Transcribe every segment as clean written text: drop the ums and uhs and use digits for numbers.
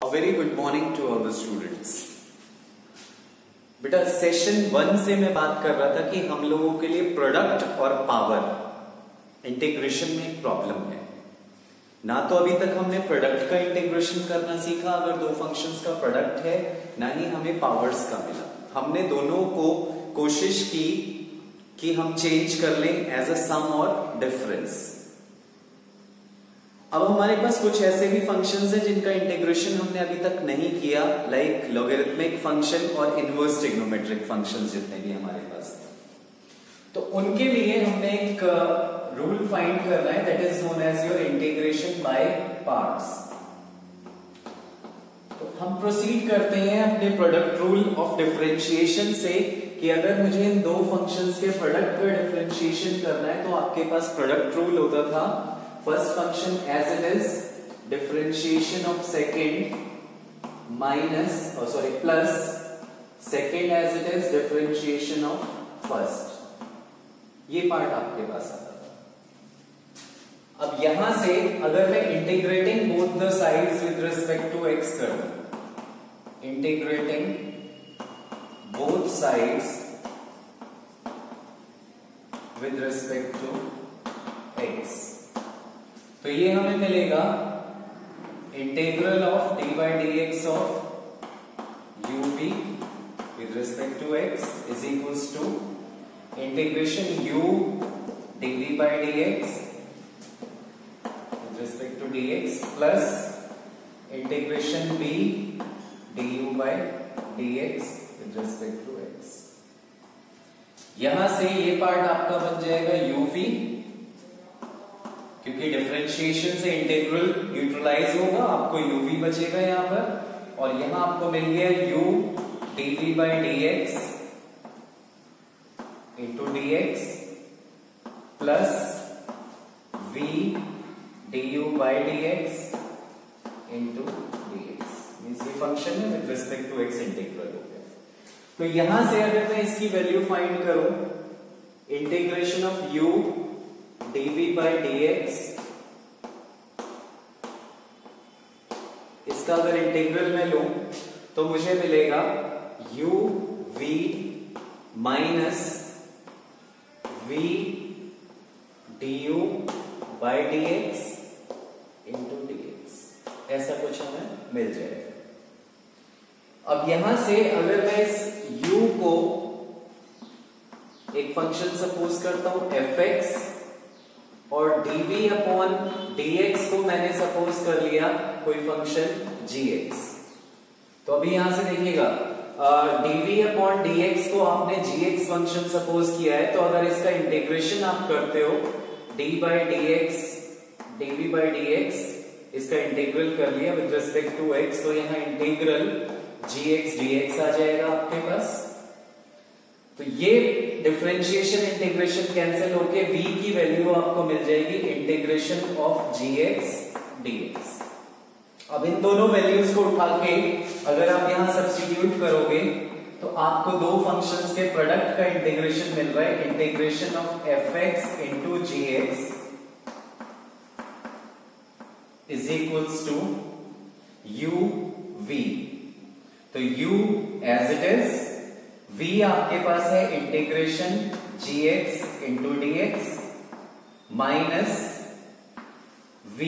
A very good morning to all the students. बेटा session 1 से मैं बात कर रहा था कि हम लोगों के लिए प्रोडक्ट और पावर इंटीग्रेशन में एक प्रॉब्लम है ना। तो अभी तक हमने प्रोडक्ट का इंटीग्रेशन करना सीखा अगर दो फंक्शंस का प्रोडक्ट है, ना ही हमें पावर्स का मिला। हमने दोनों को कोशिश की कि हम चेंज कर लें एज अ सम और डिफरेंस। अब हमारे पास कुछ ऐसे भी फंक्शंस हैं जिनका इंटीग्रेशन हमने अभी तक नहीं किया, लाइक लॉगरिथमिक फंक्शन और इनवर्स ट्रिग्नोमेट्रिक फंक्शंस जितने भी हमारे पास थे। तो उनके लिए हमने एक रूल फाइंड करना है, that is known as your integration by parts. तो हम प्रोसीड करते हैं अपने प्रोडक्ट रूल ऑफ डिफरेंशिएशन से कि अगर मुझे इन दो फंक्शंस के प्रोडक्ट का डिफरेंशिएशन करना है तो आपके पास प्रोडक्ट रूल होता था first function as it is differentiation of second minus plus second as it is differentiation of first। ये पार्ट आपके पास आता था। अब यहां से अगर मैं integrating both the sides with respect to x करूं, integrating both sides with respect to x, तो ये हमें मिलेगा integral of D by D x of U V with respect to X is equals to integration U D V by D X with respect to D X plus integration V D U by D X with respect to X. यहां से ये part आपका बन जाएगा U V, क्योंकि differentiation से integral neutralize होगा, आपको यूवी बचेगा यहां पर, और यहां आपको मिल गया U DV by D X into D X plus V D U by D X into D X. Means ये फंक्शन है with respect to X integral हो गया। तो यहां से अगर मैं इसकी वैल्यू फाइंड करूं, integration of U dv by dx, इसका अगर इंटीग्रल में लूं तो मुझे मिलेगा u v minus v du by dx into dx, ऐसा कुछ हमें मिल जाएगा। अब यहां से अगर मैं इस u को एक फंक्शन सपोज करता हूं fx और dv अपॉन dx को मैंने सपोज कर लिया कोई फंक्शन gx। तो अभी यहां से देखिएगा dv अपॉन dx को आपने gx फंक्शन सपोज किया है, तो अगर इसका इंटीग्रेशन आप करते हो d by dx dv by dx, इसका इंटीग्रल कर लिया विद रिस्पेक्ट टू x, तो यहां इंटीग्रल gx dx आ जाएगा आपके पास। तो ये डिफरेंशिएशन इंटीग्रेशन कैंसिल होके v की वैल्यू आपको मिल जाएगी इंटीग्रेशन ऑफ gx dx। अब इन दोनों वैल्यूज को उठा के अगर आप यहां सब्स्टिट्यूट करोगे तो आपको दो फंक्शंस के प्रोडक्ट का इंटीग्रेशन मिल रहा है, integration of fx into gx is equals to uv। तो u as it is, v आपके पास है integration gx into dx minus v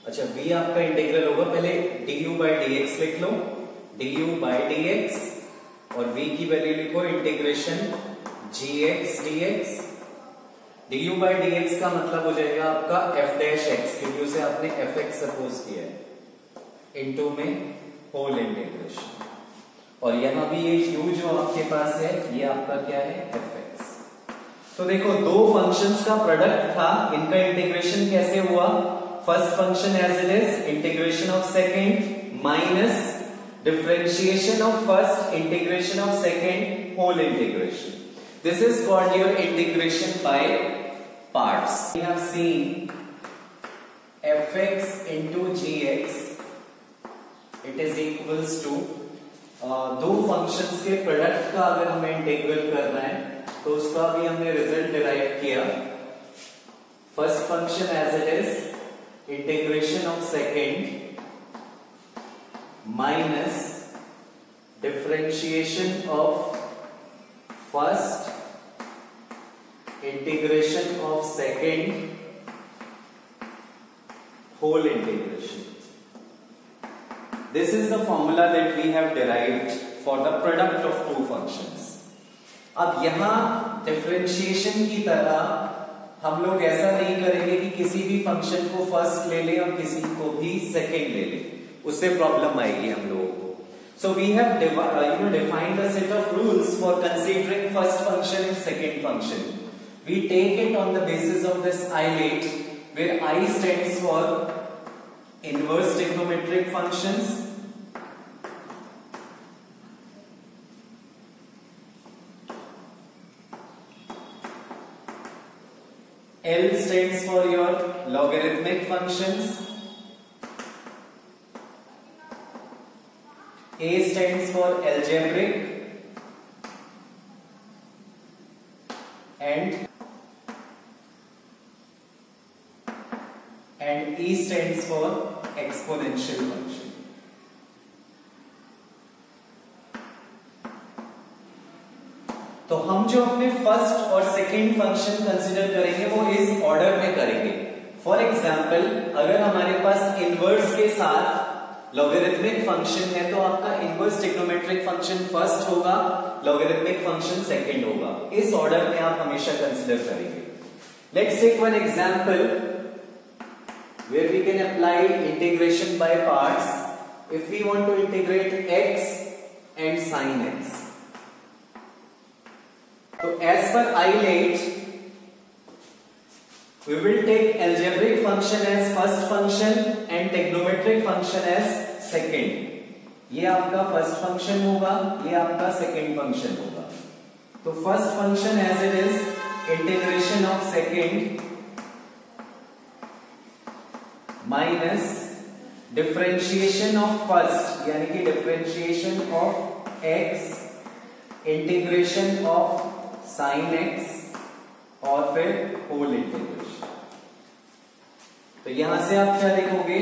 अच्छा v आपका इंटीग्रल होगा, पहले du बाई dx लिख लो, du बाई dx, और v की वैल्यू लिखो integration gx dx। du by dx का मतलब हो जाएगा आपका f डैश x, क्योंकि उसे आपने fx सपोज किया है, इनटू में होल इंटीग्रेशन, और यहां भी ये u जो आपके पास है ये आपका क्या है fx। तो देखो दो फंक्शंस का प्रोडक्ट था, इनका इंटीग्रेशन कैसे हुआ, first function as it is integration of second minus differentiation of first integration of second whole integration. This is called your integration by parts. We have seen fx into gx, it is equals to दो functions के product का अगर हमें integral करना है तो उसका भी हमने रिजल्ट डिराइव किया। First function as it is integration of second minus differentiation of first integration of second whole integration. This is the formula that we have derived for the product of two functions. अब यहां differentiation की तरह हम लोग ऐसा नहीं करेंगे कि किसी भी फंक्शन को फर्स्ट ले लें और किसी को भी सेकेंड ले लें, उससे प्रॉब्लम आएगी हम लोगों को। So we have defined a set of rules for considering first function and second function. We take it on the basis of this islate, where I stands for inverse trigonometric functions, L stands for your logarithmic functions, A stands for algebraic, and E stands for exponential function. तो हम जो अपने first और second function consider करेंगे वो इस order में करेंगे। फॉर एग्जाम्पल अगर हमारे पास इनवर्स के साथ लॉगरिथमिक फंक्शन है तो आपका इनवर्स ट्रिग्नोमेट्रिक फंक्शन फर्स्ट होगा, लॉगरिथमिक फंक्शन सेकेंड होगा। इस ऑर्डर में आप हमेशा कंसीडर करेंगे। Let's take one example where we can apply integration by parts. If we want to integrate x and sin x, so as per islate we will take algebraic function as first function and trigonometric function as second। ये आपका first function होगा, ये आपका second function होगा। तो first function as it is integration of second minus differentiation of first यानी कि differentiation of x integration of sine x और फिर होल इंटीग्रेशन। तो यहां से आप क्या लिखोगे,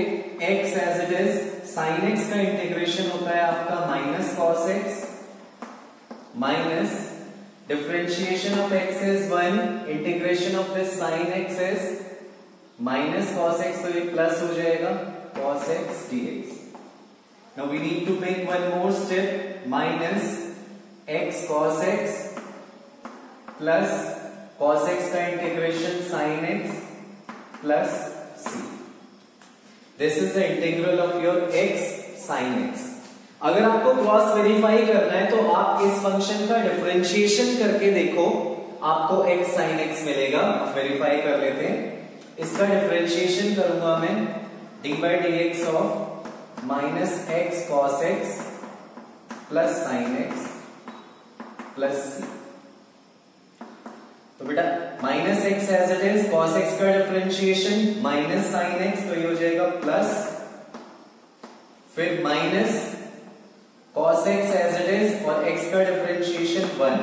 x as it is sine x का इंटीग्रेशन होता है आपका minus cos x minus differentiation of x is 1, integration of this sine x is minus cos x, तो ये प्लस हो जाएगा cos x dx। Now we need to make one more step, minus x cos x plus cos x का integration sine x plus C. This is the integral of your x sine x. अगर आपको cross verify करना है तो आप इस function का differentiation करके देखो, आपको एक्स साइन एक्स मिलेगा। वेरीफाई कर लेते हैं। इसका डिफरेंशिएशन करूंगा मैं D by D x of minus x cos x plus sine x plus सी। तो बेटा minus x as it is, cos x का डिफरेंशिएशन माइनस साइन एक्स, तो ये हो जाएगा प्लस, फिर minus cos x as it is और x का डिफरेंशिएशन 1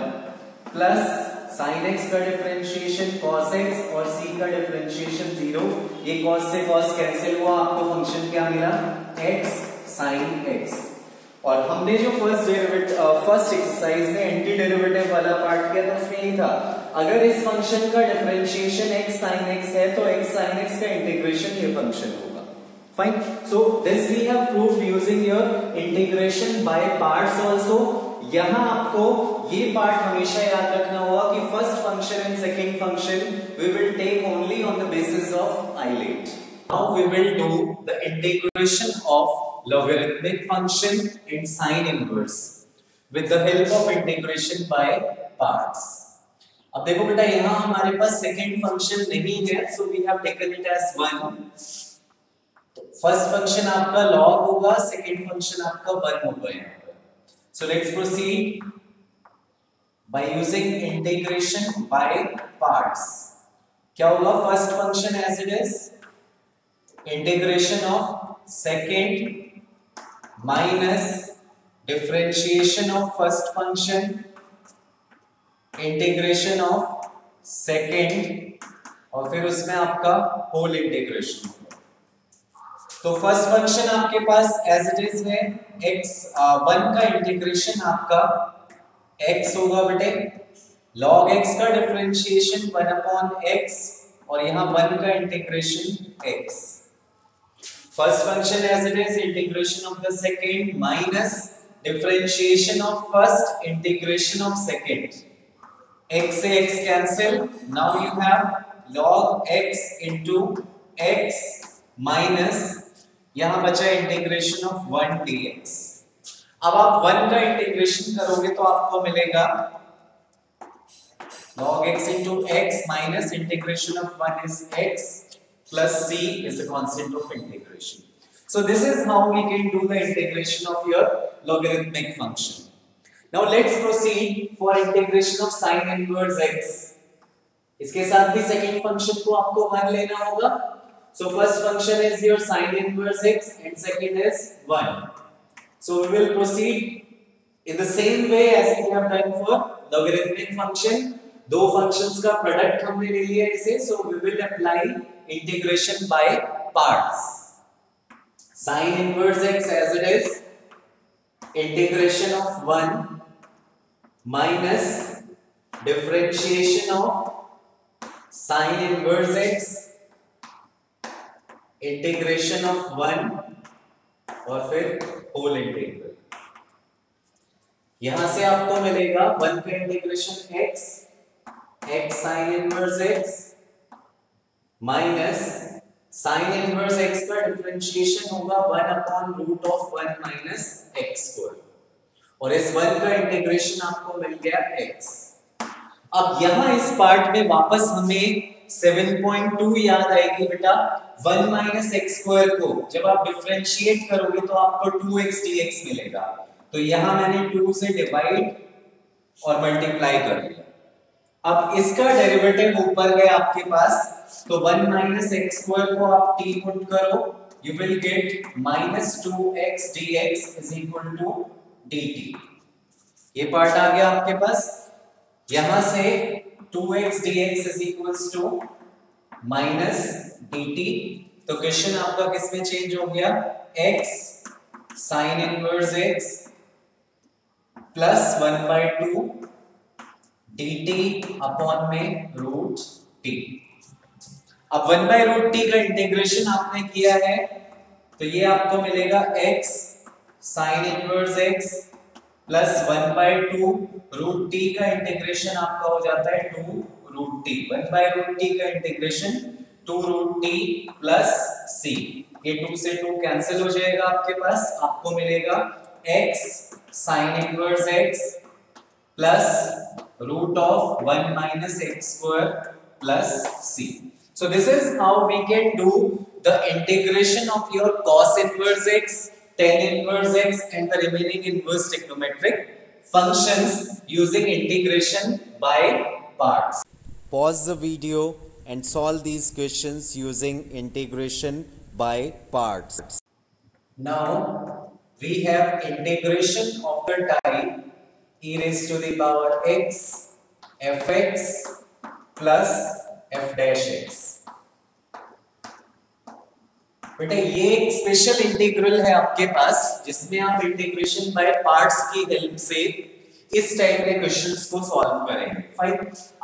प्लस साइन एक्स का डिफरेंशिएशन cos x और c का डिफरेंशिएशन 0। ये cos से cos कैंसिल हुआ, आपको फंक्शन क्या मिला, x sin x। और हमने जो फर्स्ट एक्सरसाइज में एंटी डेरिवेटिव वाला पार्ट किया था उसमें यही था, अगर इस फंक्शन का डिफरेंशिएशन x sin x है तो x sin x का इंटीग्रेशन ये फंक्शन होगा। Fine, so this we have proved using your integration by parts also. यहां आपको ये पार्ट हमेशा याद रखना होगा कि first function and second function we will take only on the basis of ILATE. Now we will do the integration of logarithmic function in sine inverse with the help of integration by parts. अब देखो बेटा यहां हमारे पास second function नहीं है, so we have taken it as 1। First function आपका log होगा, second function आपका 1 होगा यहाँ पर। So let's proceed by using integration by parts। क्या होगा, first function as it is integration of second minus differentiation of first function, integration of second, और फिर उसमें आपका होल इंटीग्रेशन। तो फर्स्ट फंक्शन आपके पास एज इट इज है x, 1 का इंटीग्रेशन आपका x होगा बेटे, log x का डिफरेंशिएशन 1 अपॉन x, और यहां 1 का integration x। First function as it is, integration of the second minus differentiation of first, integration of second. x से x cancel, now you have log x into x minus यहां बचा integration of 1 dx। अब आप 1 का integration करोगे तो आपको मिलेगा log x into x minus integration of 1 is x plus c is the constant of integration. So this is how we can do the integration of your logarithmic function. Now let's proceed for integration of sin inverse x. इसके साथ भी second function को आपको 1 लेना होगा। So first function is your sin inverse x and second is 1. So we will proceed in the same way as we have done for logarithmic function. दो functions का product हमने ले लिया इसे, so we will apply integration by parts. Sin inverse x as it is, integration of 1 minus differentiation of sin inverse x, integration of 1 और फिर whole integral. यहां से आपको मिलेगा 1 का integration x, x sin inverse x minus sin inverse x का differentiation होगा 1 upon root of 1 minus x square, और इस 1 का इंटीग्रेशन आपको मिल गया x। अब यहां इस पार्ट में वापस हमें 7.2 याद आएगी बेटा। 1 माइनस एक्स स्क्वायर को जब आप डिफरेंशिएट करोगे तो आपको 2x dx मिलेगा, तो यहां मैंने 2 से डिवाइड और मल्टीप्लाई कर दिया। अब इसका डेरिवेटिव ऊपर है आपके पास, तो 1 माइनस एक्स स्क्वायर को आप t पुट करो, you will get minus 2x dx is equal to dt। ये पार्ट आ गया आपके पास। यहां से 2x dx is equals to minus dt, तो क्वेश्चन आपका किस में चेंज हो गया, x sin inverse x plus 1/2 dt upon में रूट t। अब 1/√t का इंटीग्रेशन आपने किया है तो ये आपको मिलेगा x sin inverse x plus 1/2 root t का इंटीग्रेशन आपका हो जाता है 2 रूट t। 1/√t का integration 2 root t plus c, ये 2 से 2 कैंसिल हो जाएगा आपके पास, आपको मिलेगा x sin inverse x plus root of 1 minus x square plus c। So this is how we can do the integration of your cos inverse x, tan inverse x and the remaining inverse trigonometric functions using integration by parts. Pause the video and solve these questions using integration by parts. Now we have integration of the type e raised to the power x fx plus f dash x। बेटा ये एक special integral है आपके पास जिसमें आप integration by parts की help से इस टाइप के क्वेश्चंस को सॉल्व करेंगे। फाइन,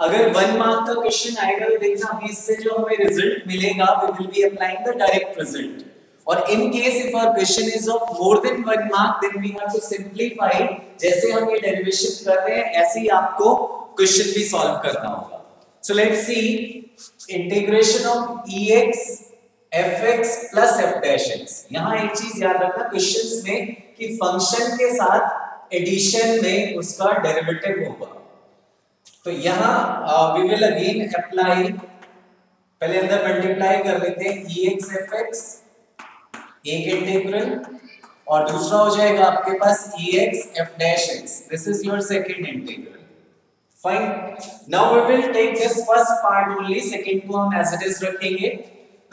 अगर 1 मार्क का क्वेश्चन आएगा तो देखना अभी इससे जो हमें रिजल्ट मिलेगा we will be applying the direct result, और in case if our question is of more than 1 mark then we have to simplify. जैसे हम ये डेरिवेशन कर रहे हैं ऐसे ही आपको क्वेश्चन भी सॉल्व करना होगा। So let's see integration of ex fx plus f dash x। यहां एक चीज याद रखना क्वेश्चंस में कि फंक्शन के साथ एडिशन में उसका डेरिवेटिव होगा, तो यहां वी विल अगेन अप्लाई, पहले अंदर मल्टीप्लाई कर लेते हैं ex fx एक इंटीग्रल, और दूसरा हो जाएगा आपके पास ex f dash x। This is your second integral. Fine, now we will take this first part only, second को हम एज इट इज रखेंगे।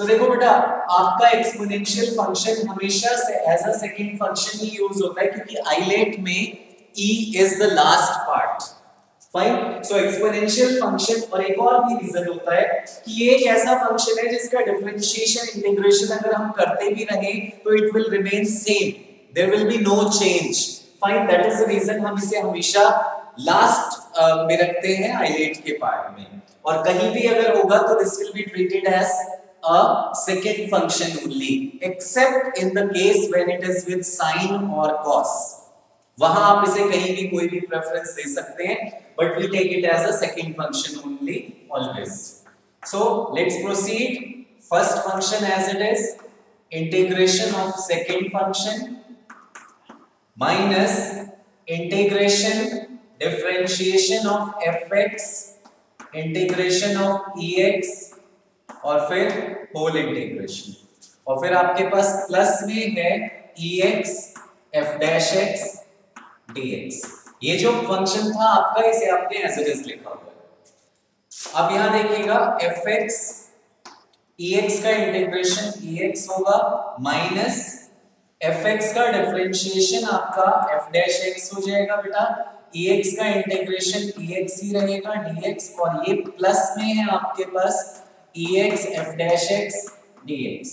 तो देखो बेटा, आपका एक्सपोनेंशियल फंक्शन हमेशा से एज अ सेकंड फंक्शन ही यूज होता है, क्योंकि आइलेट में e is the last part. Fine. So exponential function, और एक और भी रीजन होता है कि ये एक ऐसा फंक्शन है जिसका डिफरेंशिएशन इंटीग्रेशन अगर हम करते भी रहे तो it will remain same, there will be no change. Fine, that is the reason हम इसे हमेशा लास्ट में रखते हैं आइलेट के पार्ट में, और कहीं भी अगर होगा तो this will be treated as a second function only, except in the case when it is with sine or cos. वहां आप इसे कहीं भी कोई भी प्रेफरेंस दे सकते हैं, but we take it as a second function only always. So let's proceed. First function as it is, integration of second function minus integration differentiation of fx integration of ex और फिर whole integration, और फिर आपके पास plus में है ex f dash x dx। ये जो function था आपका, इसे आपने एज इट इज लिखा हुआ है। अब यहां देखिएगा fx ex का इंटीग्रेशन ex होगा माइनस fx का डिफरेंशिएशन आपका f dash x हो जाएगा बेटा, ex का इंटीग्रेशन ex ही रहेगा dx, और ये प्लस में है आपके पास ex f dash x dx।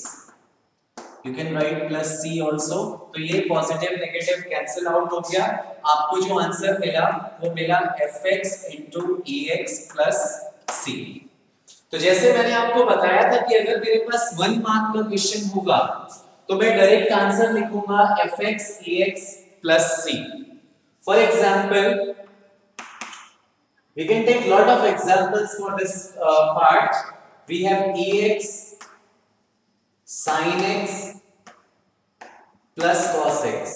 You can write plus c also। तो ये पॉजिटिव नेगेटिव कैंसिल आउट हो गया, आपको जो आंसर मिला वो मिला fx into ex plus c। तो जैसे मैंने आपको बताया था कि अगर मेरे पास 1 मार्क का क्वेश्चन होगा तो मैं डायरेक्ट आंसर लिखूंगा fx ex plus c। For example, we can take lot of examples for this part। We have ex sin x plus cos x।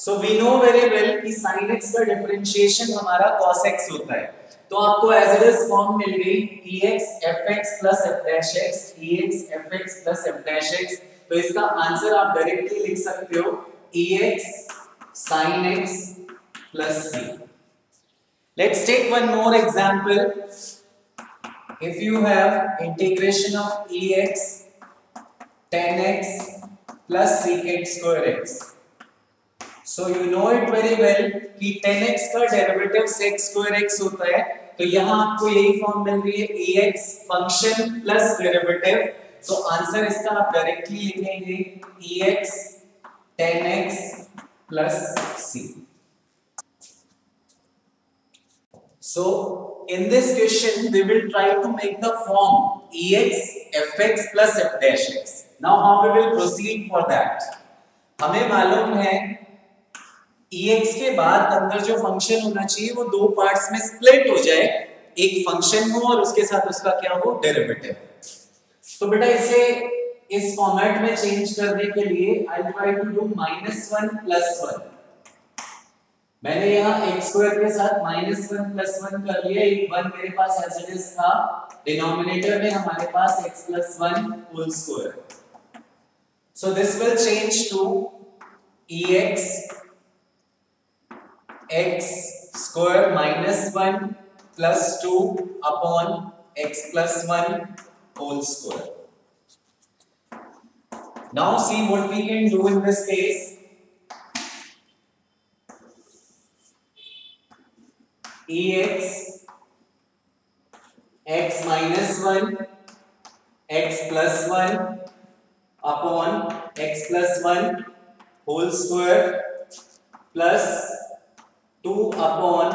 So we know very well कि sin x का differentiation हमारा cos x होता है, तो आपको as it is form मिल गई ex fx plus f dash x, ex fx plus f dash x। तो इसका आंसर आप डायरेक्टली लिख सकते हो ex sin x plus c। Let's take one more example। If you have integration of ex tan x plus secant square x, so you know it very well कि tan x का derivative sec square x होता है, तो यहाँ आपको यही form मिल रही है ex फंक्शन प्लस डेरिवेटिव। तो आंसर इसका आप डायरेक्टली लिखेंगे ex tan x plus c। So in this question we will try to make the form ex fx plus f dash x। Now how we will proceed for that? हमें मालूम है ex के बाद अंदर जो function होना चाहिए वो दो पार्ट्स में स्प्लिट हो जाए, एक फंक्शन हो और उसके साथ उसका क्या हो, डेरिवेटिव। तो बेटा इसे इस फॉर्मेट में चेंज करने के लिए आई ट्राई टू डू -1 + 1। मैंने यहाँ x स्क्वायर के साथ -1 + 1 कर लिया, एक 1 मेरे पास एज इट इज था, डिनोमिनेटर में हमारे पास x + 1 whole square. So this will change to ex x square -1 + 2 upon x + 1 whole square. Now see what we can do in this case. ex x -1 x + 1 upon x + 1 whole square plus 2 upon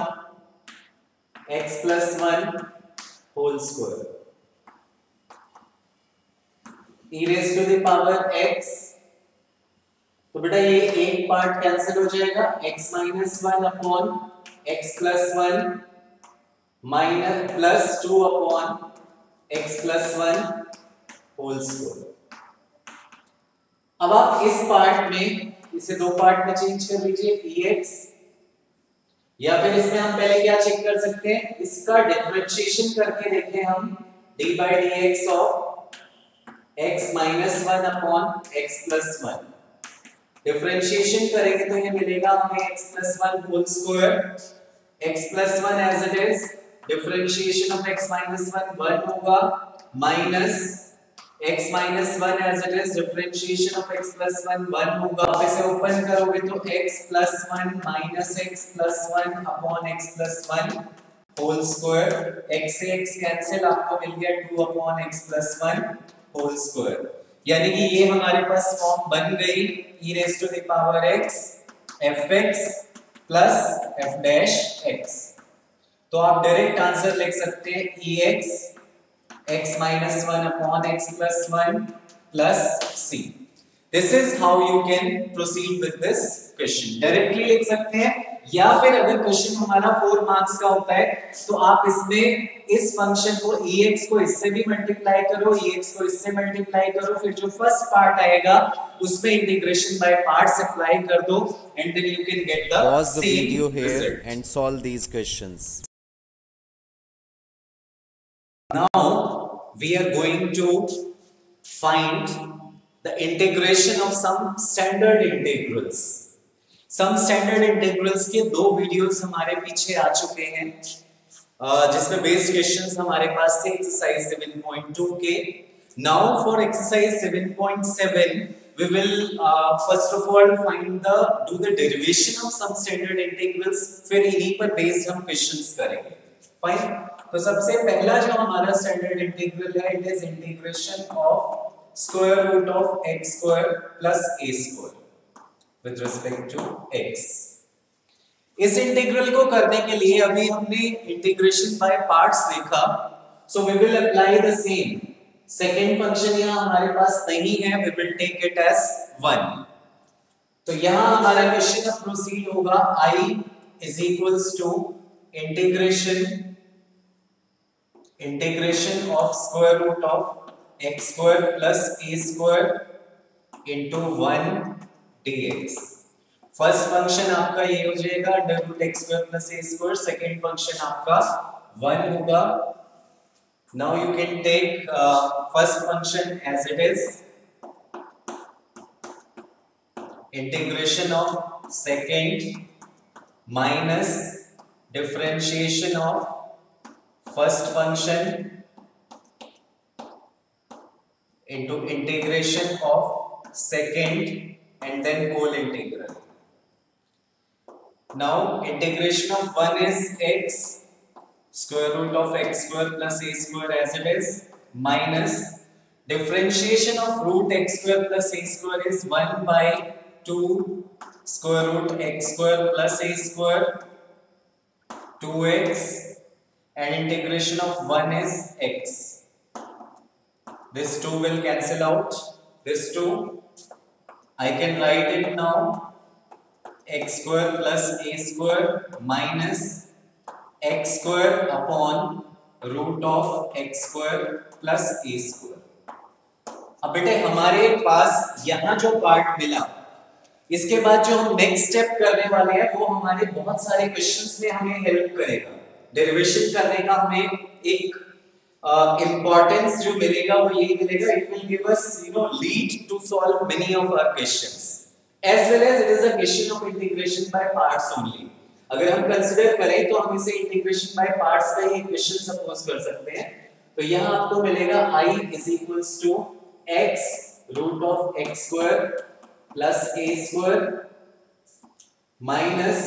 x + 1 whole square e raised to the power x। तो बेटा ये एक part cancel हो जाएगा, x -1 upon x + 1 minus plus 2 upon x + 1 whole square। अब आप इस part में इसे दो पार्ट में चेंज कर लीजिए ex, या फिर इसमें हम पहले क्या चेक कर सकते हैं, इसका डिफरेंशिएशन करके देखें हम d/dx of x -1 upon x + 1। Differentiation करेंगे तो ये मिलेगा हमें x + 1 whole square, x + 1 as it is, differentiation of x -1 1 होगा, minus x minus 1 as it is, differentiation of x plus 1 1 होगा। आप इसे ओपन करोगे तो x plus 1 minus x plus 1 upon x plus 1 whole square, x से x cancel, आपको मिल गया 2 upon x plus 1 whole square। यानी कि ये हमारे पास फॉर्म बन गई e raised to the power x fx plus f dash x। तो आप डायरेक्ट आंसर लिख सकते हैं ex x minus 1 upon x plus 1 plus c। This is how you can proceed with this question। Directly लिख सकते हैं, या फिर अगर क्वेश्चन हमारा 4 मार्क्स का होता है तो आप इसमें इस फंक्शन को ex को इससे भी मल्टीप्लाई करो, ex को इससे मल्टीप्लाई करो, फिर जो फर्स्ट पार्ट आएगा उसमें इंटीग्रेशन बाय पार्ट्स अप्लाई कर दो and then you can get the Pause the same video here result। and solve these questions. Now we are going to find the integration of some standard integrals। Some standard integrals के दो videos हमारे पीछे आ चुके हैं, जिसमें based questions हमारे पास थे exercise 7.2 के। Now for exercise 7.7 we will first of all do the derivation of some standard integrals, फिर इन्हीं पर बेस्ड हम क्वेश्चंस करेंगे। फाइन। तो सबसे पहला जो हमारा स्टैंडर्ड इंटीग्रल है, it is integration of square root of x square plus a square with respect to x। इस इंटीग्रल को करने के लिए अभी हमने इंटीग्रेशन बाय पार्ट्स देखा, so we will apply the same. Second function यहां हमारे पास नहीं है, we will take it as 1। तो यहां हमारा क्वेश्चन अब प्रोसीड होगा, i is equals to integration of square root of x square plus a square into 1 dx। First function आपका ये हो जाएगा under root x square plus a square, second function आपका 1 होगा। Now you can take first function as it is, integration of second minus differentiation of first function into integration of second and then whole integral। Now integration of 1 is x square root of x square plus a square as it is, minus differentiation of root x square plus a square is 1 by 2 square root x square plus a square 2x and integration of 1 is x। This 2 will cancel out, this 2 I can write it now, x square plus a square minus x square upon root of x square plus a square। अब बेटे हमारे पास यहाँ जो part मिला, इसके बाद जो हम नेक्स्ट स्टेप करने वाले हैं वो हमारे बहुत सारे क्वेश्चंस में हमें हेल्प करेगा। डेरिवेशन करने का हमें एक इंपॉर्टेंस जो मिलेगा वो ये मिलेगा, it will give us lead to solve many of our questions as well as it is a question of integration by parts only. अगर हम कंसीडर करें तो हम इसे इंटीग्रेशन बाय पार्ट्स का ही क्वेश्चन सपोज कर सकते हैं। तो यहाँ आपको मिलेगा i is equals to x root of x square plus a square minus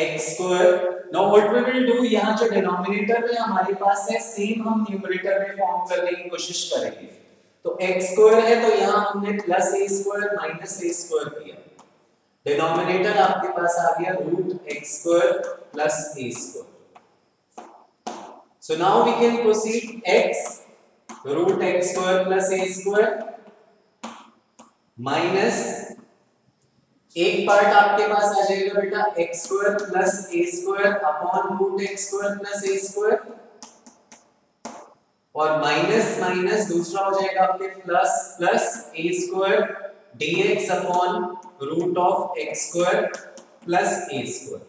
x square. Now what we will do, यहाँ जो डिनोमिनेटर में हमारे पास है सेम हम न्यूमरेटर में फॉर्म करने की कोशिश करेंगे। तो x स्क्वायर है तो यहाँ हमने plus a square minus a square किया, डिनोमिनेटर आपके पास आ गया root x square plus a square. So now we can proceed, x root x square plus a square minus एक पार्ट आपके पास आ जाएगा बेटा x square plus a square upon root x square plus a square, और minus minus दूसरा हो जाएगा आपके plus plus a square dx upon root of x square plus a square.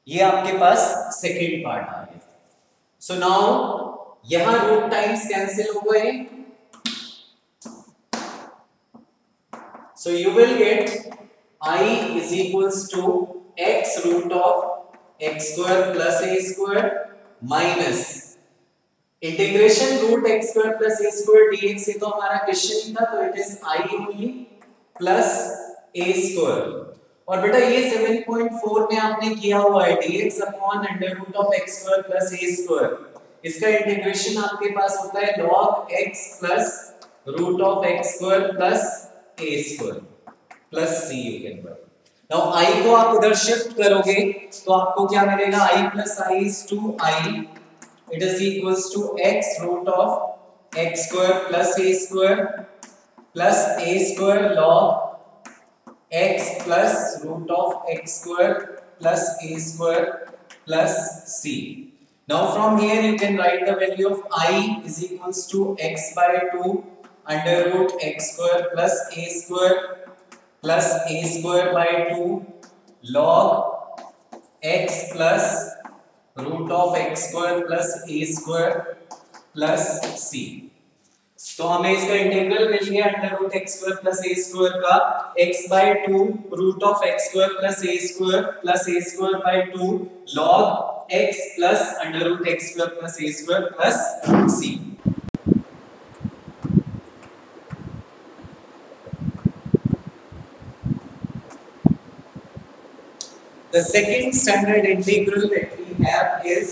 ये आपके पास सेकेंड पार्ट आ गया। सो नाउ यहां रूट टाइम्स कैंसिल हो गए, so you will get I is equals to x root of x square plus a square minus integration root x square plus a square dx, ये तो हमारा question ही था, तो it is I only plus a square. और बेटा ये 7.4 में आपने किया हुआ है dx अपॉन under root of x square plus a square, इसका इंटीग्रेशन आपके पास होता है log x plus root of x square plus a square plus c, you can write. नाउ i को आप उधर शिफ्ट करोगे तो आपको क्या मिलेगा, i plus i is two i, it is equals to x root of x square plus a square log x plus root of x square plus a square plus c. Now from here you can write the value of I is equals to x by 2 under root x square plus a square by 2 log x plus root of x square plus a square plus सी। तो हमें इसका integral मिल गया under root x square plus a square का x by 2 root of x square plus a square by 2 log x plus under root x square plus a square plus c. The second standard integral that we have is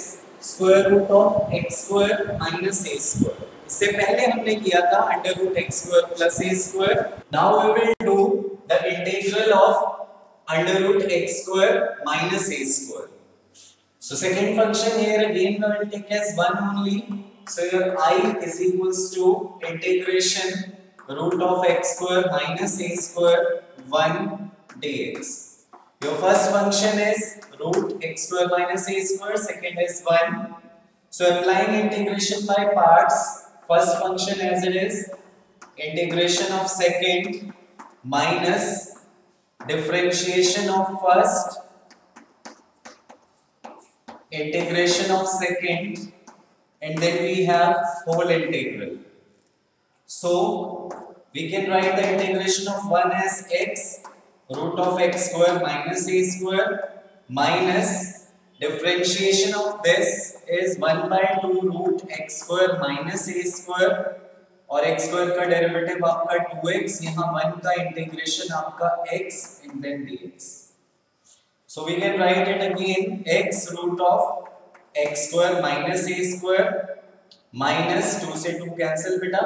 square root of x square minus a square. इससे पहले हमने किया था under root x square plus a square. Now we will do the integral of under root x square minus a square. So second function here again we will take as 1 only. So your I is equals to integration root of x square minus a square 1 dx. Your first function is root x square minus a square, second is 1. So applying integration by parts, first function as it is, integration of second minus differentiation of first, integration of second, and then we have whole integral. So we can write the integration of 1 as x root of x square minus a square minus differentiation of this is 1 by 2 root x square minus a square और x square का derivative आपका 2x, यहाँ 1 का integration आपका x and then dx. So we can write it again x root of x square minus a square minus 2 से 2 cancel बेटा,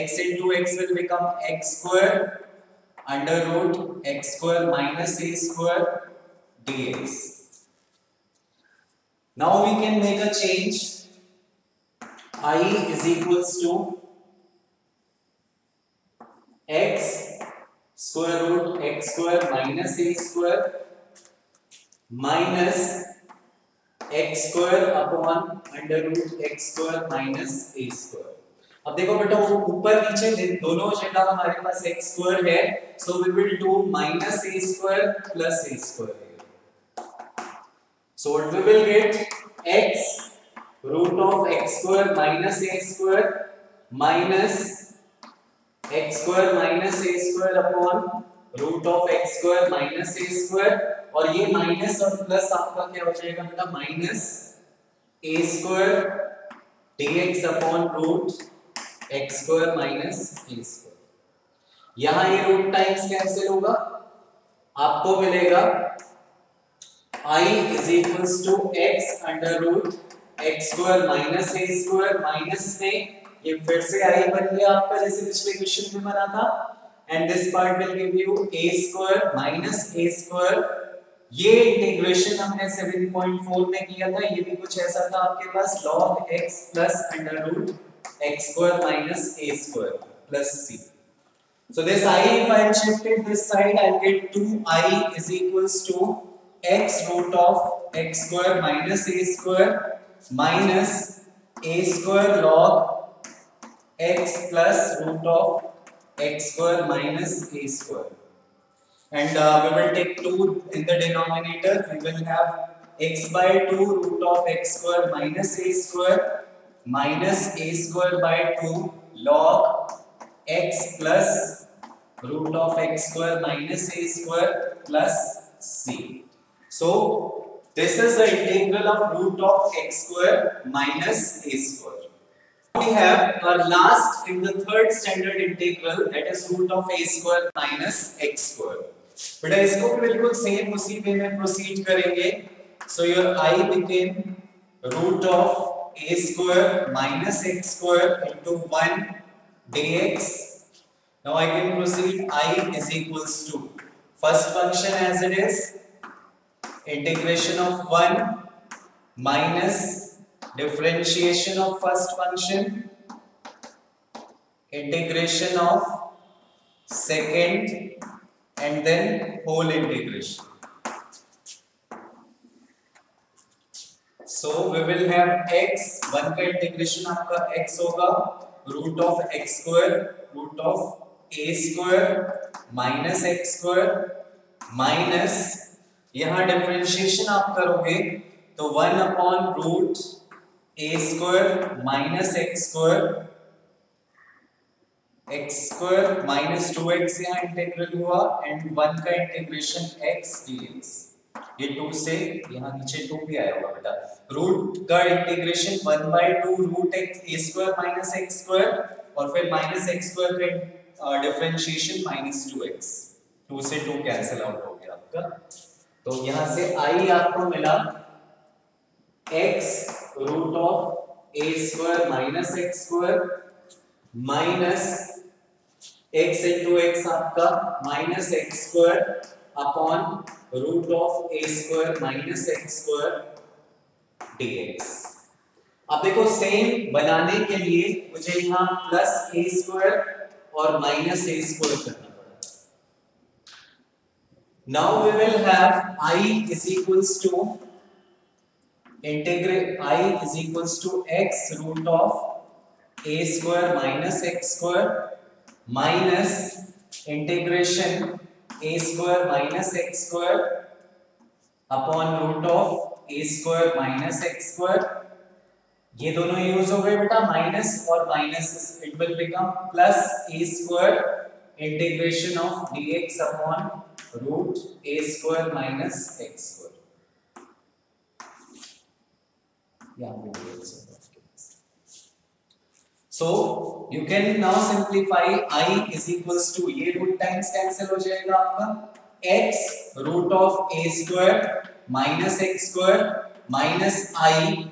x into x will become x square under root x square minus a square dx. Now we can make a change. I is equals to x square root x square minus a square minus x square upon under root x square minus a square. अब देखो बेटा वो ऊपर नीचे दोनों जगह हमारे पास x स्क्वायर है, so we will do minus a square plus a square. So what we will get x root of x square minus a square minus x square minus a square upon root of x square minus a square, और ये minus और plus आपका क्या हो जाएगा बेटा, minus a square dx upon root x square minus a square. यहां ये रूट टाइम्स कैंसिल होगा, आपको मिलेगा I is equals to x under root x square minus a square, minus में ये फिर से I बन गया आपका जैसे पिछले क्वेश्चन में बना था, and this part will give you a square minus a square. ये इंटीग्रेशन हमने 7.4 में किया था, ये भी कुछ ऐसा था आपके पास, log x plus under root x square minus a square plus c. So this I, if I shifted this side, I'll get 2i is equals to x root of x square minus a square minus a square log x plus root of x square minus a square. And we will take 2 in the denominator. We will have x by 2 root of x square minus a square minus a square by 2 log x plus root of x square minus a square plus c. So this is the integral of root of x square minus a square. We have our last in the third standard integral, that is root of a square minus x square. बेटा इसको भी बिल्कुल same उसी वे में proceed करेंगे. So your I became root of a square minus x square into 1 dx. Now I can proceed. I is equals to first function as it is, integration of 1 minus differentiation of first function, integration of second, and then whole integration. So we will have x, 1 का integration आपका x होगा root of x square, root of a square minus x square minus, यहाँ differentiation आप करोगे तो 1 upon root a square minus x square minus 2x यहाँ integral हुआ and 1 का इंटीग्रेशन x dx. ये 2 से यहाँ नीचे 2 भी आया होगा बेटा. रूट का integration 1/2 root a square minus x square और फिर minus x square का डिफरेंशिएशन minus 2x. 2 से 2 कैंसिल आउट हो गया आपका. तो यहाँ से I आपको मिला x root of a square minus x square minus x into x आपका minus x square upon root of a square minus x square dx. अब देखो सेम बनाने के लिए मुझे यहाँ प्लस a square और माइनस a square करना पड़ा. Now we will have I is equals to integrate I is equals to x root of a square minus x square minus integration a square minus x square upon root of a square minus x square. ये दोनों use हो गए बेटा, minus और minus, it will become plus a square integration of dx upon root a square minus x square. So you can now simplify I is equals to, ये root times cancel हो जाएगा आपका, x root of a square minus x square minus I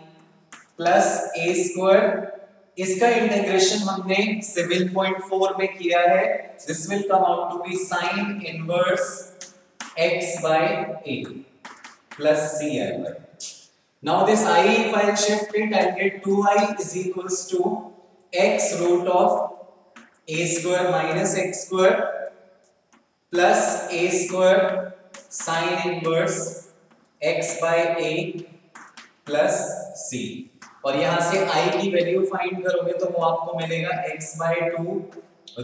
plus a square. इसका integration हमने 7.4 में किया है. This will come out to be sin inverse x by a plus c I by. Now this I, if I shift it, I'll get 2i is equals to x root of a square minus x square plus a square sin inverse x by a plus c. और यहाँ से I की value find करोगे तो वो आपको मिलेगा x by 2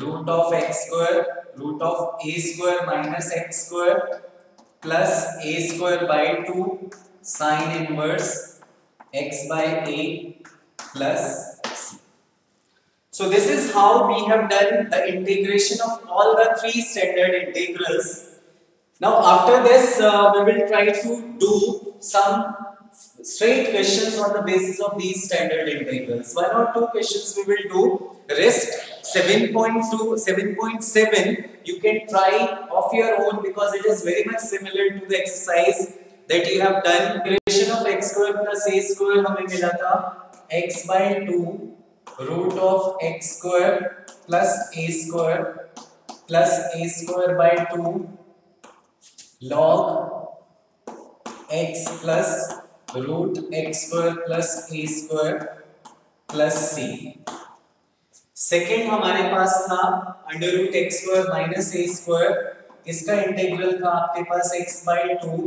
root of x square root of a square minus x square plus a square by 2 sin inverse x by a plus c. So this is how we have done the integration of all the three standard integrals. Now after this we will try to do some straight questions on the basis of these standard integrals. One or two questions we will do. Rest 7.2, 7.7 you can try of your own because it is very much similar to the exercise that you have done. Integration of x square plus a square हमें मिला था x by 2 root of x square plus a square by 2 log x plus root x square plus a square plus c. Second हमारे पास था under root x square minus a square. इसका integral था आपके पास x by 2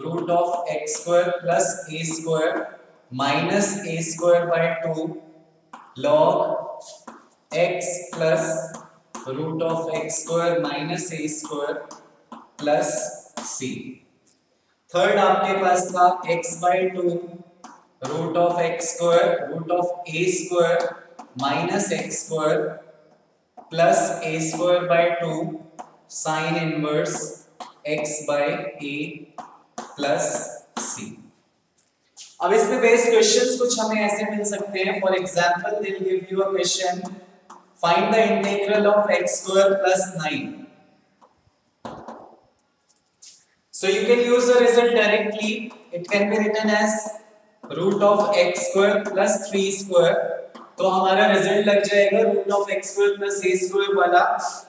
root of x square plus a square minus a square by 2 log x plus root of x square minus a square plus c. Third आपके पास था x by 2 root of x square root of a square minus x square plus a square by 2 sin inverse x by a plus c. अब इस पे based questions कुछ हमें ऐसे मिल सकते हैं. For example they will give you a question, find the integral of x square plus 9. So you can use the result directly. It can be written as root of x square plus 3 square. तो हमारा result लग जाएगा root of x square plus a square वाला,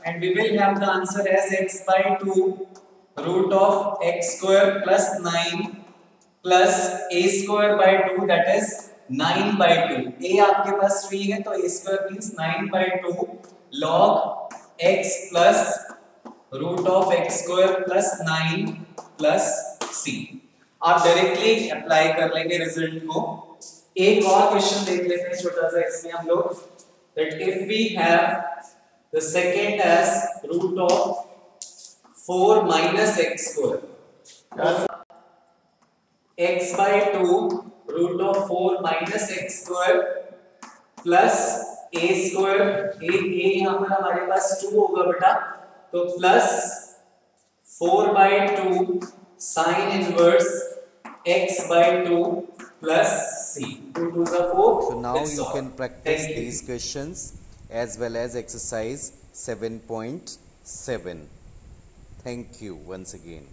and we will have the answer as x by 2 root of x square plus 9 plus a square by 2, that is 9 by 2. a आपके पास 3 है तो a square means 9 by 2 log x plus root of x square plus 9 plus c. आप directly apply कर लेंगे result को. एक और question देख लेते हैं छोटा सा इसमें हम लोग, that if we have the second as root of 4 minus x square, x by 2 root of 4 minus x square plus a square, a यहाँ पर हमारे पास 2 होगा बेटा, तो plus 4 by 2 sin inverse x by 2 plus c. 2 2s are 4. So now you can practice these questions as well as exercise 7.7. Thank you once again.